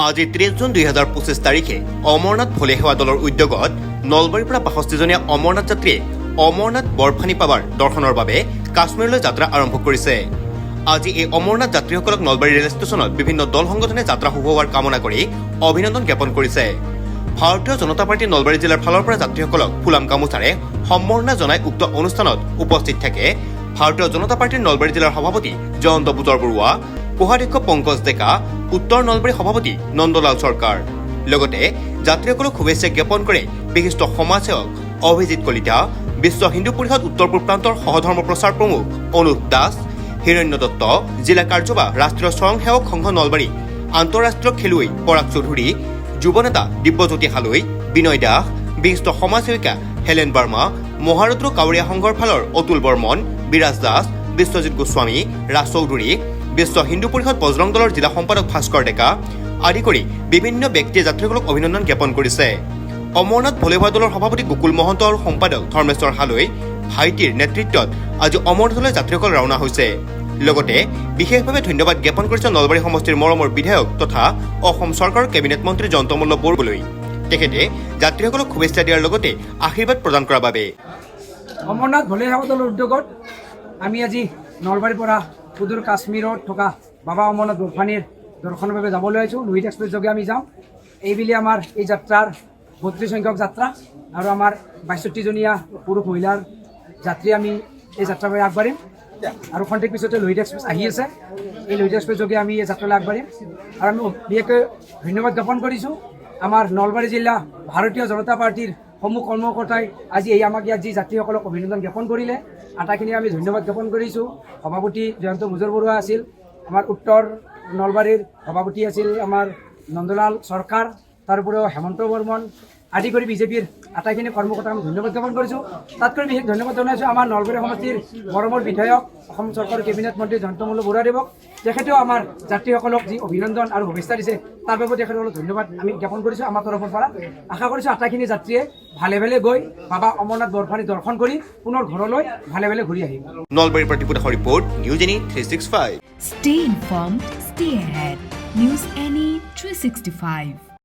আজি 30 জুন 2025 তাৰিখে অমৰনাথ ভলে সেৱা দলৰ উদ্যোগত নলবাৰীৰ পৰা 65জনীয়া অমৰনাথ যাত্ৰীয়ে অমৰনাথ বৰফানী পাৱাৰ দৰ্শনৰ বাবে কাশ্মীৰলৈ যাত্ৰা আৰম্ভ কৰিছে। আজি এই অমৰনাথ যাত্ৰীসকলক নলবাৰী ৰেল ষ্টেচনত বিভিন্ন দল সংগঠনে যাত্ৰা শুভ হোৱাৰ কামনা কৰি অভিনন্দন জ্ঞাপন কৰিছে। ভাৰতীয় জনতা পাৰ্টীৰ নলবাৰী জিলাৰ ফালৰ পৰা যাত্ৰীসকলক ফুলাম গামোচাৰে সম্বৰ্ধনা জনাই উক্ত অনুষ্ঠানত উপস্থিত থাকে ভাৰতীয় জনতা পাৰ্টীৰ নলবাৰী জিলাৰ সভাপতি জয়ন্ত বুজৰ বৰুৱা, কোষাধ্যক্ষ পংকজ ডেকা, উত্তৰ নলবাৰী সভাপতি নন্দলাল চৰকাৰ। লগতে যাত্ৰীসকলক শুভেচ্ছা জ্ঞাপন কৰে বিশিষ্ট সমাজসেৱক অভিজিৎ কলিতা, বিশ্ব হিন্দু পৰিষদ উত্তৰ পূব প্ৰান্তৰ সহধৰ্ম প্ৰচাৰ প্ৰমুখ অনুপ দাস, হিৰণ্য দত্ত, জিলা কাৰ্যবাহ ৰাষ্ট্ৰীয় স্বয়ংসেৱক সংঘ নলবাৰী, আন্তঃৰাষ্ট্ৰীয় খেলুৱৈ পৰাগ চৌধুৰী, যুৱ নেতা দিব্যজ্যোতি হালৈ, বিনয় দাস, বিশিষ্ট সমাজসেৱিকা হেলেন বাৰ্মা, মহাৰুদ্ৰ কাউৰীয়া সংঘৰ ফালৰ অতুল বৰ্মন, বিৰাজ দাস, বিশ্বজিৎ গোস্বামী, ৰাজ চৌধুৰী, বিশ্ব হিন্দু পৰিষদ বজৰং দলৰ জিলা সম্পাদক ভাস্কৰ ডেকা আদি কৰি বিভিন্ন ব্যক্তিয়ে যাত্ৰীসকলক অভিনন্দন জ্ঞাপন কৰিছে। অমৰনাথ ভলে সেৱা দলৰ সভাপতি গোকুল মহন্ত আৰু সম্পাদক ধৰ্মেশ্বৰ হালৈ ভাইটিৰ নেতৃত্বত আজি অমৰনাথলৈ যাত্ৰীসকল ৰাওনা হৈছে। লগতে বিশেষভাৱে ধন্যবাদ জ্ঞাপন কৰিছে নলবাৰী সমষ্টিৰ মৰমৰ বিধায়ক তথা অসম চৰকাৰৰ কেবিনেট মন্ত্ৰী জয়ন্ত মল্ল বৰুৱালৈ। তেখেতে যাত্ৰীসকলক শুভেচ্ছা দিয়াৰ লগতে আশীৰ্বাদ প্ৰদান কৰাৰ বাবে অমৰনাথ ভলে সেৱা দলৰ উদ্যোগত আমি আজি নলবাৰীৰ পৰা সুদূৰ কাশ্মীৰত থকা বাবা অমৰনাথ বৰফানীৰ দৰ্শনৰ বাবে যাবলৈ আহিছোঁ। লোহিত এক্সপ্ৰেছ যোগে আমি যাম। এইবুলি আমাৰ এই যাত্ৰাৰ 32 সংখ্যক যাত্ৰা আৰু আমাৰ 62জনীয়া পুৰুষ মহিলাৰ যাত্ৰী আমি এই যাত্ৰাৰ বাবে আগবাঢ়িম আৰু খন্তেক পিছতে লোহিত এক্সপ্ৰেছ আহি আছে। এই লোহিত এক্সপ্ৰেছ যোগে আমি এই যাত্ৰালৈ আগবাঢ়িম আৰু আমি বিশেষকৈ ধন্যবাদ জ্ঞাপন কৰিছোঁ আমাৰ নলবাৰী জিলা ভাৰতীয় জনতা পাৰ্টীৰ সমূহ কৰ্মকৰ্তাই আজি আমাক ইয়াত যি যাত্ৰীসকলক অভিনন্দন জ্ঞাপন কৰিলে আটাইখিনি আমি ধন্যবাদ জ্ঞাপন কৰিছোঁ। সভাপতি জয়ন্ত বুজৰ বৰুৱা আছিল, আমাৰ উত্তৰ নলবাৰীৰ সভাপতি আছিল আমাৰ নন্দলাল চৰকাৰ, তাৰ উপৰিও হেমন্ত বৰ্মন আদি কৰি বিজেপিৰ আটাইখিনি কৰ্মকৰ্তাক আমি ধন্যবাদ জ্ঞাপন কৰিছোঁ। তাতকৈ বিশেষ ধন্যবাদ জনাইছোঁ আমাৰ নলবাৰী সমষ্টিৰ মৰমৰ বিধায়ক অসম চৰকাৰৰ কেবিনেট মন্ত্ৰী জয়ন্ত মল্ল বৰুৱাদেৱক। তেখেতেও আমাৰ যাত্ৰীসকলক যি অভিনন্দন আৰু শুভেচ্ছা দিছে তাৰ বাবে তেখেতসকলক ধন্যবাদ আমি জ্ঞাপন কৰিছোঁ আমাৰ তৰফৰ পৰা। আশা কৰিছোঁ আটাইখিনি যাত্ৰীয়ে ভালে ভালে গৈ বাবা অমৰনাথ বৰফানী দৰ্শন কৰি পুনৰ ঘৰলৈ ভালে ভালে ঘূৰি আহিব। নলবাৰীৰ পৰা Tripura report news any 365। Stay informed, stay ahead. News Any 365.